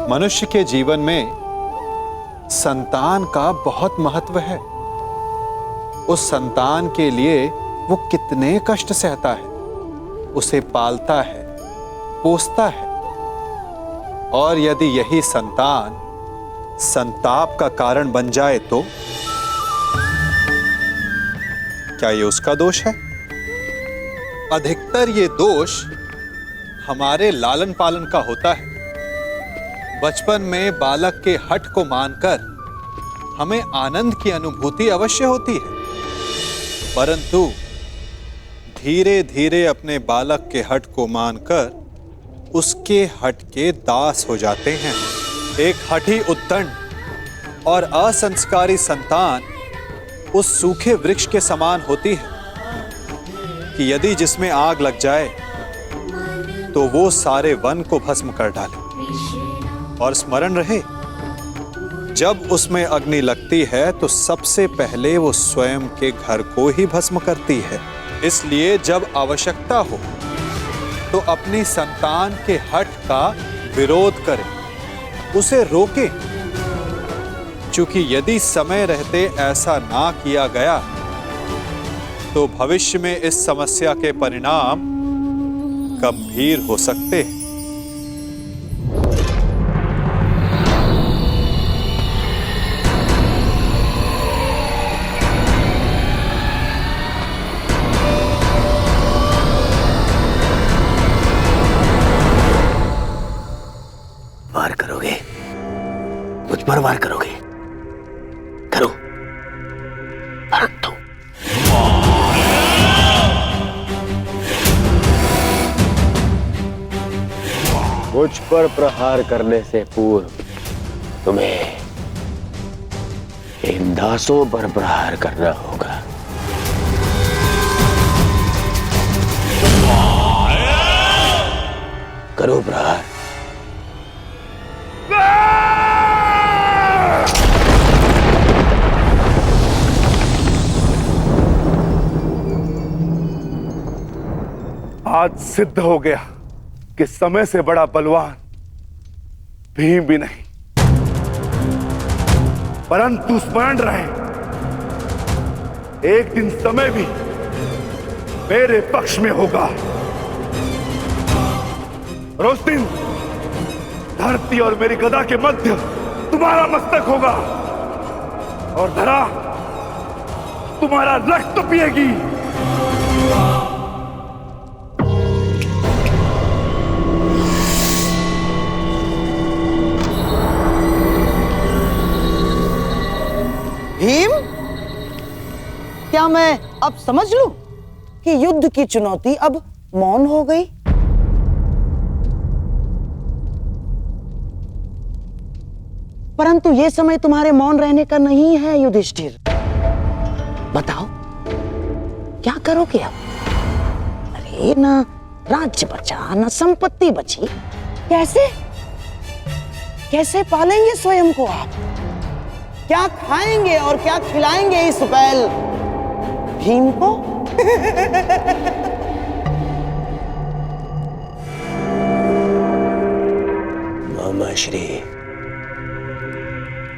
मनुष्य के जीवन में संतान का बहुत महत्व है। उस संतान के लिए वो कितने कष्ट सहता है, उसे पालता है, पोसता है, और यदि यही संतान संताप का कारण बन जाए तो क्या ये उसका दोष है? अधिकतर ये दोष हमारे लालन पालन का होता है। बचपन में बालक के हठ को मानकर हमें आनंद की अनुभूति अवश्य होती है, परंतु धीरे धीरे अपने बालक के हठ को मानकर उसके हठ के दास हो जाते हैं। एक हठी उद्दंड और असंस्कारी संतान उस सूखे वृक्ष के समान होती है कि यदि जिसमें आग लग जाए तो वो सारे वन को भस्म कर डाले। और स्मरण रहे, जब उसमें अग्नि लगती है तो सबसे पहले वो स्वयं के घर को ही भस्म करती है। इसलिए जब आवश्यकता हो तो अपनी संतान के हठ का विरोध करें, उसे रोकें, क्योंकि यदि समय रहते ऐसा ना किया गया तो भविष्य में इस समस्या के परिणाम गंभीर हो सकते हैं। वार करोगे, मुझ पर वार करोगे, करो, रख दो। मुझ पर प्रहार करने से पूर्व तुम्हें इन दासों पर प्रहार करना होगा। करो प्रहार। आज सिद्ध हो गया कि समय से बड़ा बलवान भीम भी नहीं, परंतु स्मरण रहे, एक दिन समय भी मेरे पक्ष में होगा और उस दिन धरती और मेरी गदा के मध्य तुम्हारा मस्तक होगा और धरा तुम्हारा रक्त पिएगी। भीम, क्या मैं अब समझ लूं कि युद्ध की चुनौती अब मौन हो गई? परंतु यह समय तुम्हारे मौन रहने का नहीं है युधिष्ठिर। बताओ क्या करोगे अब? अरे ना राज्य बचा, ना संपत्ति बची, कैसे कैसे पालेंगे स्वयं को आप? क्या खाएंगे और क्या खिलाएंगे इस बैल भीम को? मामा श्री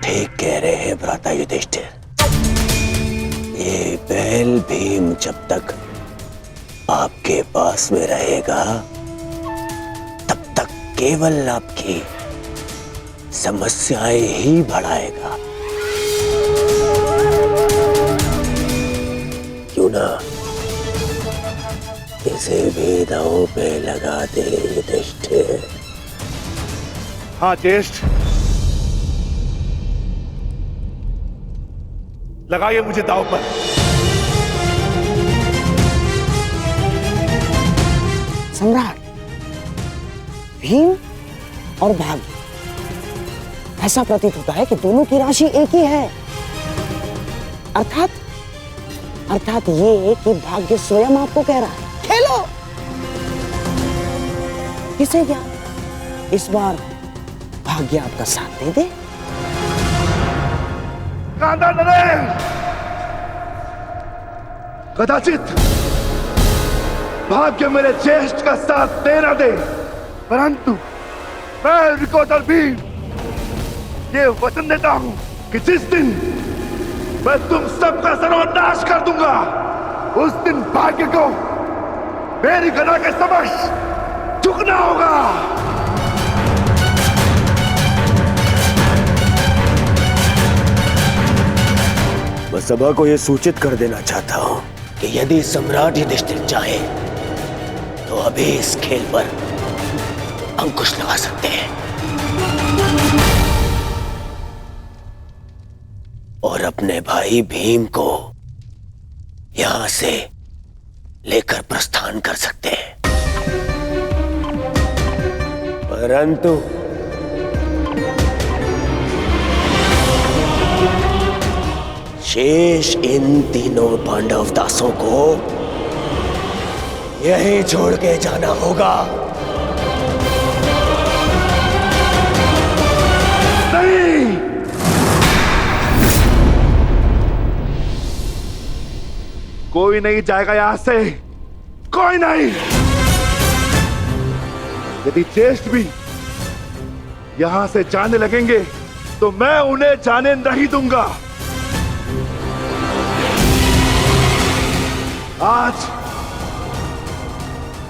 ठीक कह रहे हैं भ्राता युधिष्ठिर। ये बैल भीम जब तक आपके पास में रहेगा तब तक केवल आपकी समस्याएं ही बढ़ाएगा। क्यों ना इसे भी दांव पे लगा दे युधिष्ठिर। हाँ ज्येष्ठ, लगाइए मुझे दांव पर। सम्राट, भीम और भाग्य, ऐसा प्रतीत होता है कि दोनों की राशि एक ही है। अर्थात ये कि भाग्य स्वयं आपको कह रहा है खेलो। किसे क्या इस बार भाग्य आपका साथ दे दे? कांदा नरेश, कदाचित भाग्य मेरे ज्येष्ठ का साथ दे ना दे, परंतु मैं रिकॉर्डर भीम ये वचन देता हूं कि जिस दिन मैं तुम सबका सर्वनाश कर दूंगा, उस दिन भाग्य को मेरी गदा के समक्ष झुकना होगा। मैं सभा को यह सूचित कर देना चाहता हूं कि यदि सम्राट युधिष्ठिर चाहे तो अभी इस खेल पर अंकुश लगा सकते हैं और अपने भाई भीम को यहां से लेकर प्रस्थान कर सकते हैं। परंतु शेष इन तीनों पांडव दासों को यहीं छोड़ के जाना होगा। नहीं, कोई नहीं जाएगा यहां से, कोई नहीं। यदि ज्येष्ठ भी यहां से जाने लगेंगे तो मैं उन्हें जाने नहीं दूंगा। आज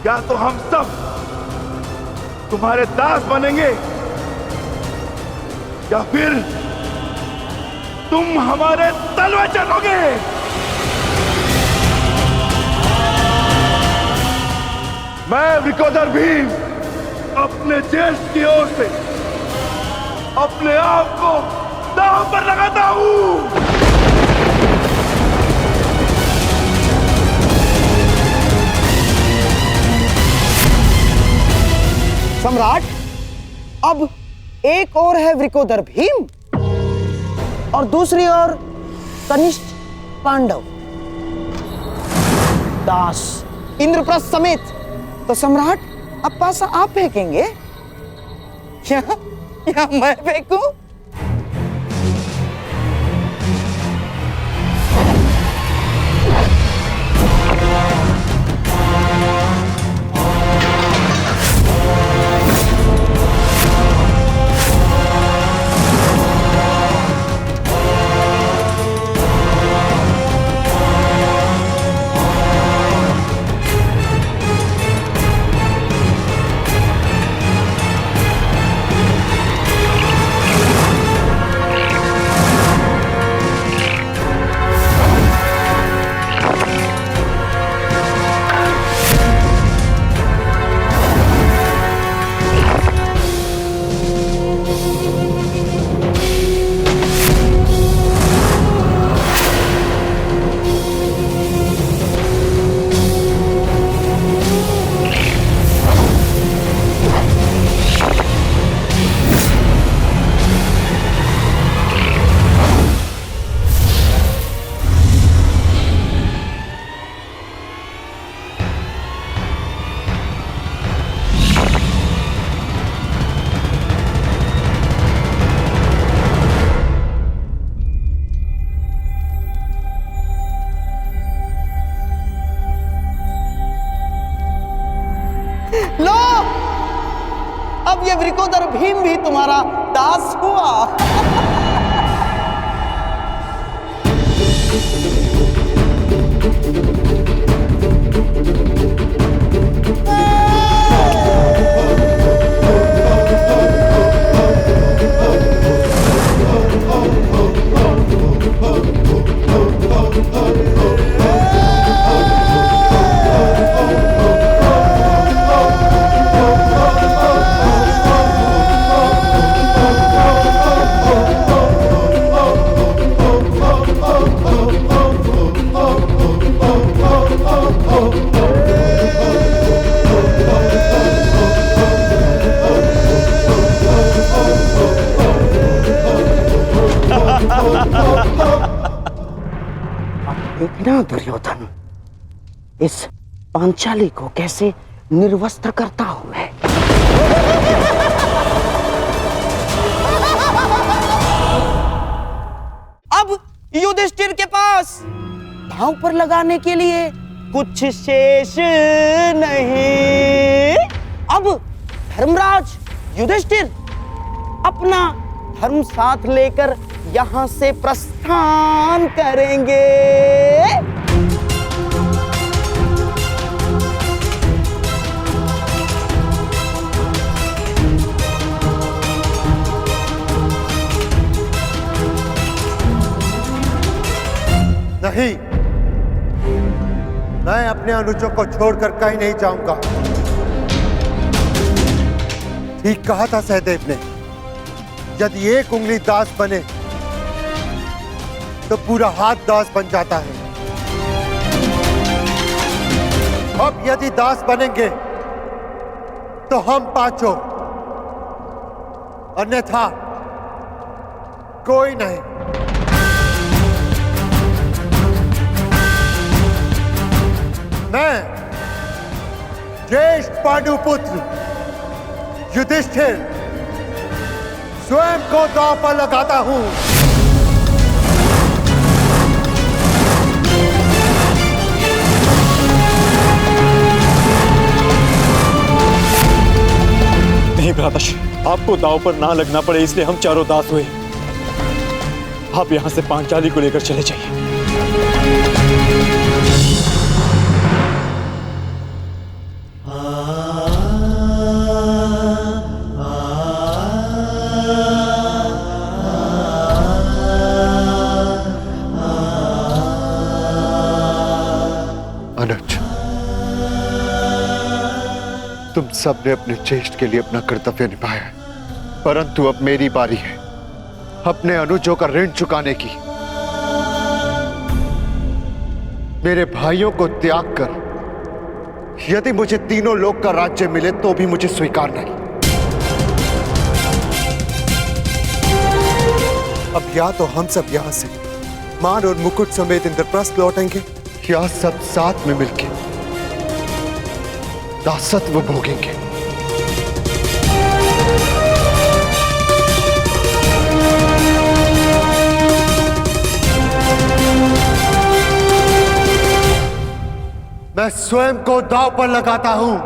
या तो हम सब तुम्हारे दास बनेंगे या फिर तुम हमारे तलवे चलोगे। मैं विकोदर भीम अपने ज्येष्ठ की ओर से अपने आप को दांव पर लगाता हूं। सम्राट, अब एक और है वृकोदर भीम और दूसरी ओर कनिष्ठ पांडव दास इंद्रप्रस्थ समेत। तो सम्राट, अब पासा आप फेंकेंगे या मैं फेंकूं? लो, अब ये वृकोदर भीम भी तुम्हारा दास हुआ। देखना दुर्योधन, इस पांचाली को कैसे निर्वस्त्र करता हूं मैं। अब युधिष्ठिर के पास दांव पर लगाने के लिए कुछ शेष नहीं। अब धर्मराज युधिष्ठिर अपना धर्म साथ लेकर यहां से प्रस्थान करेंगे। नहीं, मैं अपने अनुजों को छोड़कर कहीं नहीं जाऊंगा। ठीक कहा था सहदेव ने, यदि एक उंगली दास बने तो पूरा हाथ दास बन जाता है। अब यदि दास बनेंगे तो हम पांचों, अन्यथा कोई नहीं। मैं ज्येष्ठ पांडुपुत्र युधिष्ठिर स्वयं को दांव पर लगाता हूं। नहीं भ्राताश्री, आपको दांव पर ना लगना पड़े इसलिए हम चारों दास हुए। आप यहां से पांचाली को लेकर चले जाइए। अनुज, तुम सबने अपने ज्येष्ठ के लिए अपना कर्तव्य निभाया है, परंतु अब मेरी बारी है अपने अनुजों का ऋण चुकाने की। मेरे भाइयों को त्याग कर यदि मुझे तीनों लोक का राज्य मिले तो भी मुझे स्वीकार नहीं। अब या तो हम सब यहां से मान और मुकुट समेत इंद्रप्रस्थ लौटेंगे, या सब साथ में मिलके दासत्व भोगेंगे। मैं स्वयं को दांव पर लगाता हूं।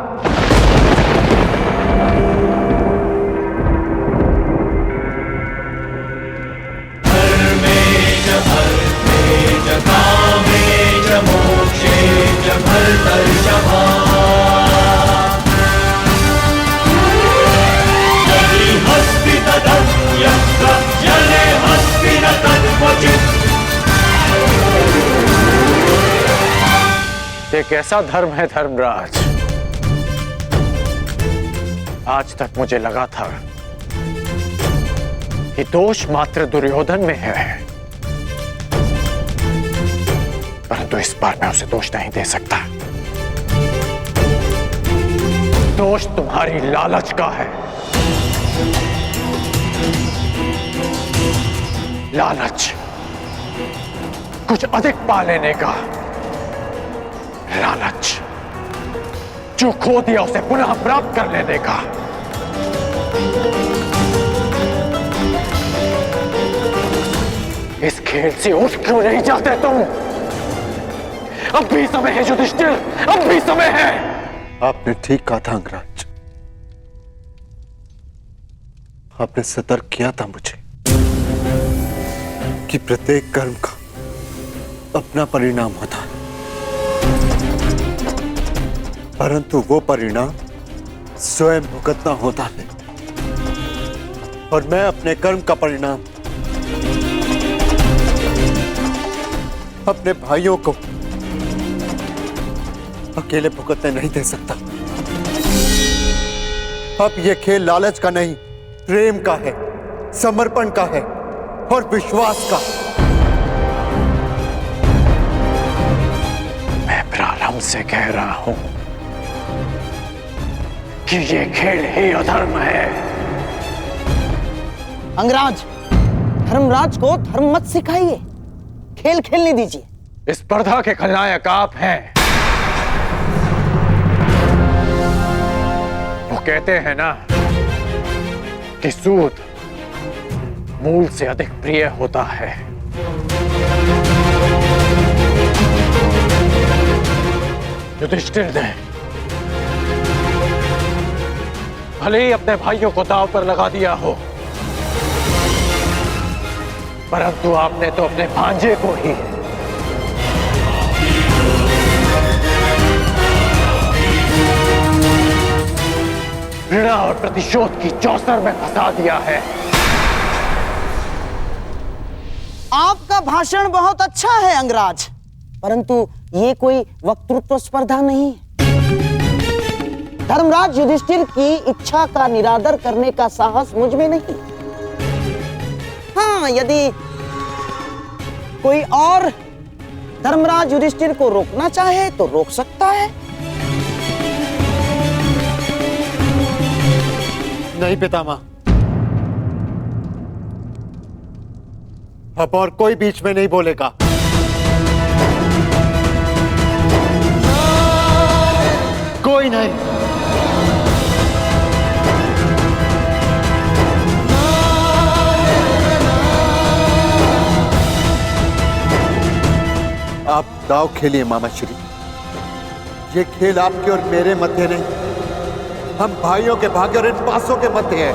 ये कैसा धर्म है धर्मराज? आज तक मुझे लगा था कि दोष मात्र दुर्योधन में है, परंतु इस बार मैं उसे दोष नहीं दे सकता। दोष तुम्हारी लालच का है। लालच, कुछ अधिक पा लेने का लालच, जो खो दिया उसे पुनः प्राप्त कर लेने का। इस खेल से उठ क्यों नहीं जाते तुम? अब भी समय है युधिष्ठिर, अब भी समय है। आपने ठीक कहा था अंगराज, आपने सतर्क किया था मुझे कि प्रत्येक कर्म का अपना परिणाम होता है, परंतु वो परिणाम स्वयं भुगतना होता है। और मैं अपने कर्म का परिणाम अपने भाइयों को अकेले भुगतने नहीं दे सकता। अब यह खेल लालच का नहीं, प्रेम का है, समर्पण का है और विश्वास का। मैं प्रारंभ से कह रहा हूं कि ये खेल ही अधर्म है। अंगराज, धर्मराज को धर्म मत सिखाइए, खेल खेलने दीजिए। इस स्पर्धा के खलनायक आप हैं। वो कहते हैं ना कि सूद मूल से अधिक प्रिय होता है। युधिष्ठिर ने भले ही अपने भाइयों को दांव पर लगा दिया हो, परंतु आपने तो अपने भांजे को ही घृणा और प्रतिशोध की चौसर में फंसा दिया है। आपका भाषण बहुत अच्छा है अंगराज, परंतु ये कोई वक्तृत्व स्पर्धा नहीं है। धर्मराज युधिष्ठिर की इच्छा का निरादर करने का साहस मुझ में नहीं। हाँ, यदि कोई और धर्मराज युधिष्ठिर को रोकना चाहे तो रोक सकता है। नहीं पितामह, अब और कोई बीच में नहीं बोलेगा। कोई नहीं। आप दाव खेलिए मामा श्री। ये खेल आपके और मेरे मध्य नहीं, हम भाइयों के भाग्य और इन पासों के मध्य है।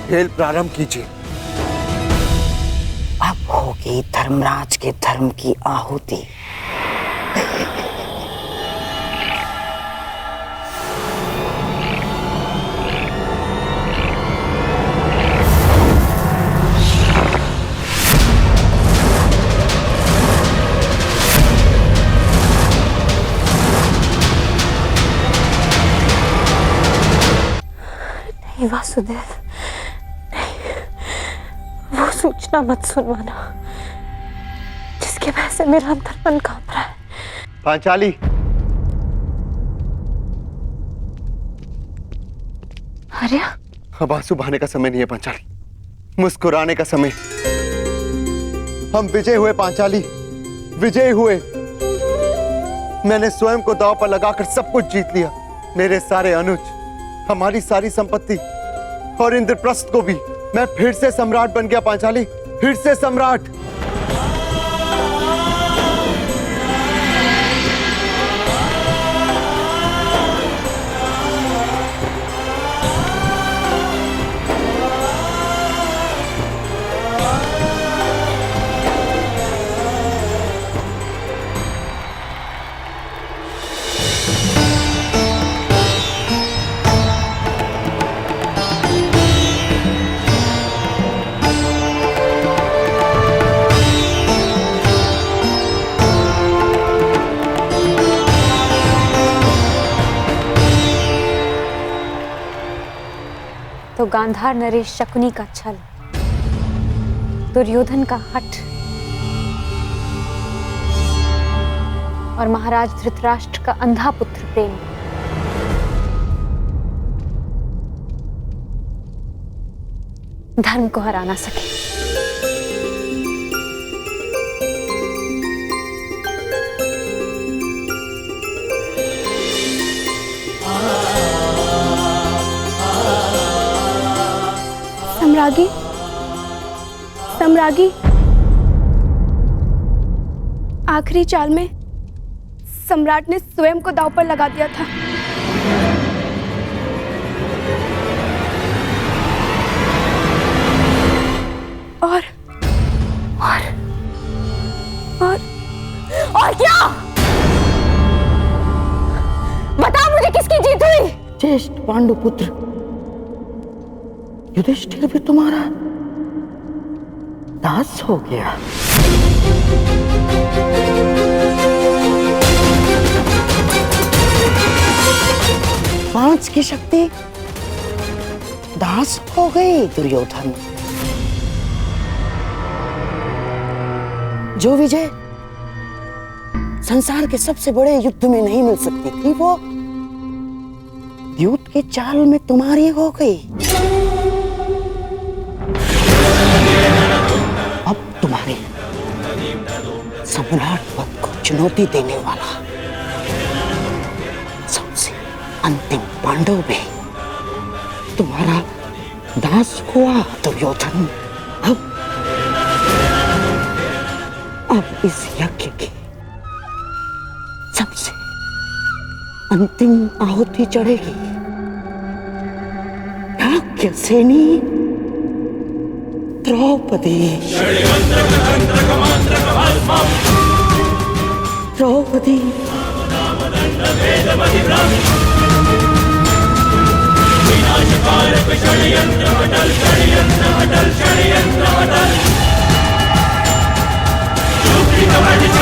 खेल प्रारंभ कीजिए। अब होगी धर्मराज के धर्म की आहुति। वासुदेव, वो सूचना मत सुनवाना जिसके वजह से मेरा अंतर्मन कांप रहा है। पांचाली, आर्या, अब आंसू बहाने का समय नहीं है पांचाली, मुस्कुराने का समय। हम विजय हुए पांचाली, विजय हुए। मैंने स्वयं को दांव पर लगाकर सब कुछ जीत लिया। मेरे सारे अनुज, हमारी सारी संपत्ति और इंद्रप्रस्थ को भी। मैं फिर से सम्राट बन गया पांचाली, फिर से सम्राट। तो गांधार नरेश शकुनी का छल, दुर्योधन का हठ और महाराज धृतराष्ट्र का अंधा पुत्र प्रेम धर्म को हरा ना सके। सम्रागी, सम्रागी, आखिरी चाल में सम्राट ने स्वयं को दांव पर लगा दिया था। और क्या? बता मुझे किसकी जीत हुई? ज्येष्ठ पांडुपुत्र युधिष्ठिर भी तुम्हारा दास हो गया। पांच की शक्ति दास हो गई दुर्योधन। जो विजय संसार के सबसे बड़े युद्ध में नहीं मिल सकती थी, वो द्यूत के चाल में तुम्हारी हो गई। अब तुम्हारे सम्राट पद को चुनौती देने वाला सबसे अंतिम पांडव भी तुम्हारा दास हुआ दुर्योधन। अब अब इस यज्ञ की सबसे अंतिम आहुति चढ़ेगी। यज्ञ सेनी द्रौपदी। द्रौपदी षड्यंत्र